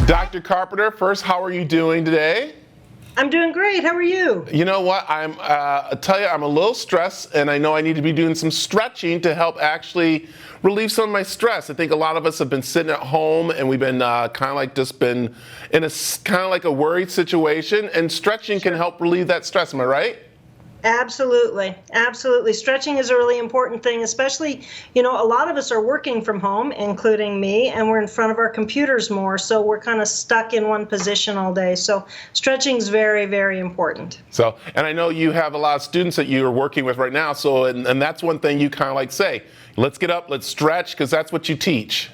Dr. Carpenter, first, how are you doing today? I'm doing great. How are you? You know what? I tell you, I'm a little stressed, and I know I need to be doing some stretching to help actually relieve some of my stress. I think a lot of us have been sitting at home, and we've been been in a kind of like a worried situation, and stretching can help relieve that stress. Am I right? Absolutely. Absolutely. Stretching is a really important thing, especially, a lot of us are working from home, including me, and we're in front of our computers more. So we're kind of stuck in one position all day. So stretching is very, very important. So, and I know you have a lot of students that you are working with right now. So, and that's one thing you kind of like say, let's get up, let's stretch, because that's what you teach.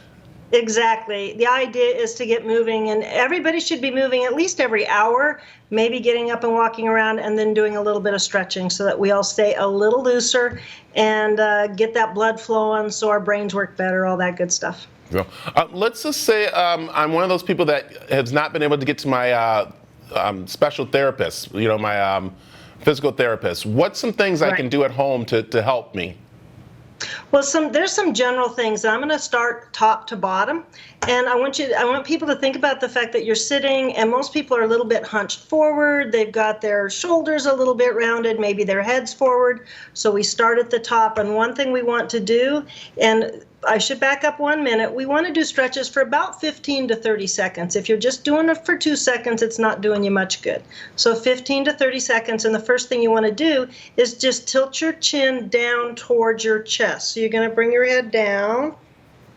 Exactly. The idea is to get moving, and everybody should be moving at least every hour, maybe getting up and walking around and then doing a little bit of stretching so that we all stay a little looser and get that blood flowing so our brains work better, all that good stuff. Well, let's just say I'm one of those people that has not been able to get to my special therapist, my physical therapist. What's some things I can do at home to help me? Well, there's some general things. I'm going to start top to bottom, and I want people to think about the fact that you're sitting, and most people are a little bit hunched forward. They've got their shoulders a little bit rounded, maybe their heads forward. So we start at the top, and one thing we want to do, and I should back up 1 minute. We want to do stretches for about 15 to 30 seconds. If you're just doing it for 2 seconds, it's not doing you much good. So 15 to 30 seconds, and the first thing you want to do is just tilt your chin down towards your chest. So you're going to bring your head down,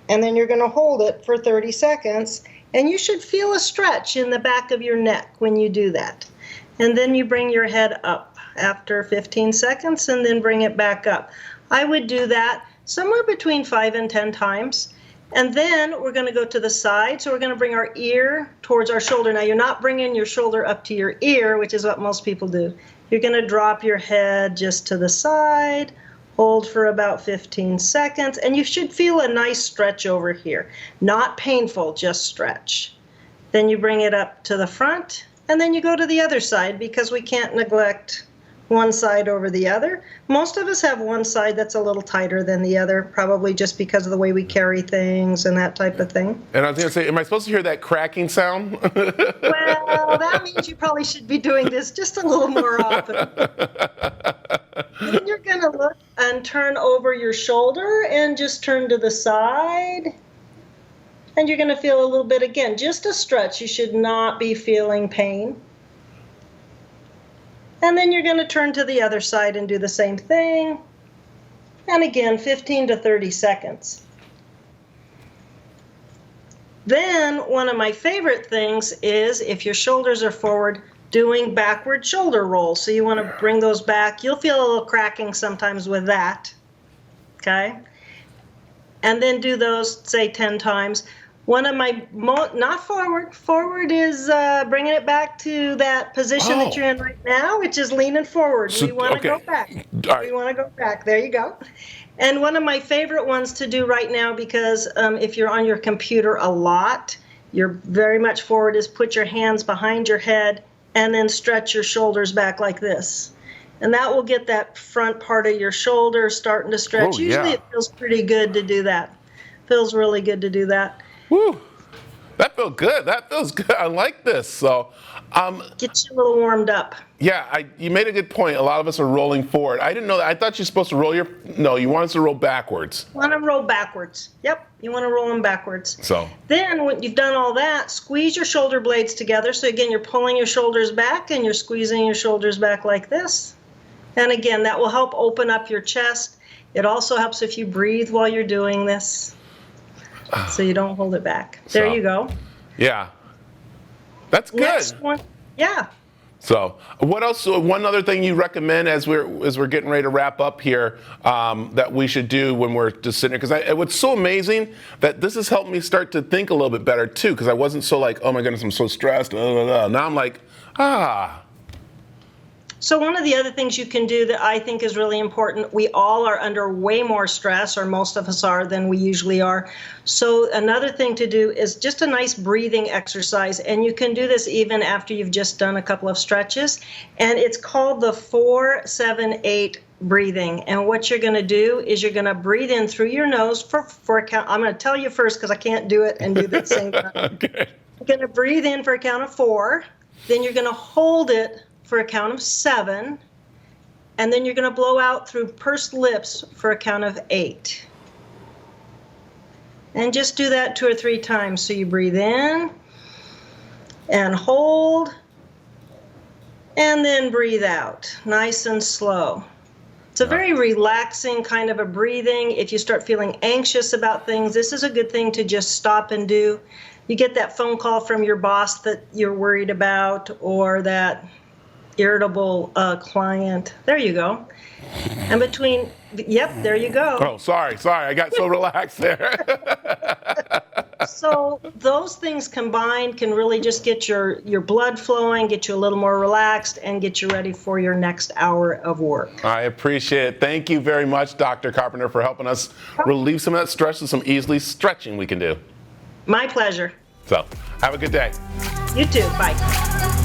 and then you're going to hold it for 30 seconds, and you should feel a stretch in the back of your neck when you do that. And then you bring your head up after 15 seconds, and then bring it back up. I would do that somewhere between 5 and 10 times. And then we're going to go to the side. So we're going to bring our ear towards our shoulder. Now, you're not bringing your shoulder up to your ear, which is what most people do. You're going to drop your head just to the side, hold for about 15 seconds, and you should feel a nice stretch over here. Not painful, just stretch. Then you bring it up to the front, and then you go to the other side because we can't neglect one side over the other. Most of us have one side that's a little tighter than the other, probably just because of the way we carry things and that type of thing. And I was going to say, am I supposed to hear that cracking sound? Well, that means you probably should be doing this just a little more often. Then you're going to look and turn over your shoulder and just turn to the side. And you're going to feel a little bit, again, just a stretch. You should not be feeling pain. And then you're going to turn to the other side and do the same thing. And again, 15 to 30 seconds. Then one of my favorite things is, if your shoulders are forward, doing backward shoulder rolls. So you want to bring those back. You'll feel a little cracking sometimes with that. Okay? And then do those, say, 10 times. One of my, not forward. Forward is bringing it back to that position that you're in right now, which is leaning forward. So, we want to go back. Right. We want to go back. There you go. And one of my favorite ones to do right now, because if you're on your computer a lot, you're very much forward, is put your hands behind your head and then stretch your shoulders back like this. And that will get that front part of your shoulder starting to stretch. Usually it feels pretty good to do that. Feels really good to do that. Woo! That feels good. That feels good. I like this. So, get you a little warmed up. Yeah, you made a good point. A lot of us are rolling forward. I didn't know that. I thought you're supposed to roll No, you want us to roll backwards. You want to roll backwards. Yep, you want to roll them backwards. So. Then when you've done all that, squeeze your shoulder blades together. So again, you're pulling your shoulders back and you're squeezing your shoulders back like this. And again, that will help open up your chest. It also helps if you breathe while you're doing this, so you don't hold it back. There you go. Yeah. That's good. Next one. Yeah. So, what else? One other thing you recommend as we're getting ready to wrap up here that we should do when we're just sitting here? Because it's so amazing that this has helped me start to think a little bit better too. Because I wasn't so like, oh my goodness, I'm so stressed. Now I'm like, So one of the other things you can do that I think is really important, we all are under way more stress, or most of us are, than we usually are. So another thing to do is just a nice breathing exercise. And you can do this even after you've just done a couple of stretches. And it's called the 4-7-8 breathing. And what you're going to do is you're going to breathe in through your nose for a count. I'm going to tell you first because I can't do it and do the same time. Okay. You're going to breathe in for a count of 4. Then you're going to hold it for a count of 7. And then you're going to blow out through pursed lips for a count of 8. And just do that 2 or 3 times. So you breathe in and hold, and then breathe out, nice and slow. It's a very relaxing kind of a breathing. If you start feeling anxious about things, this is a good thing to just stop and do. You get that phone call from your boss that you're worried about, or that irritable client. There you go. And between, yep, there you go. Oh, sorry. I got so relaxed there. So those things combined can really just get your blood flowing, get you a little more relaxed, and get you ready for your next hour of work. I appreciate it. Thank you very much, Dr. Carpenter, for helping us relieve some of that stress with some easily stretching we can do. My pleasure. So, have a good day. You too. Bye.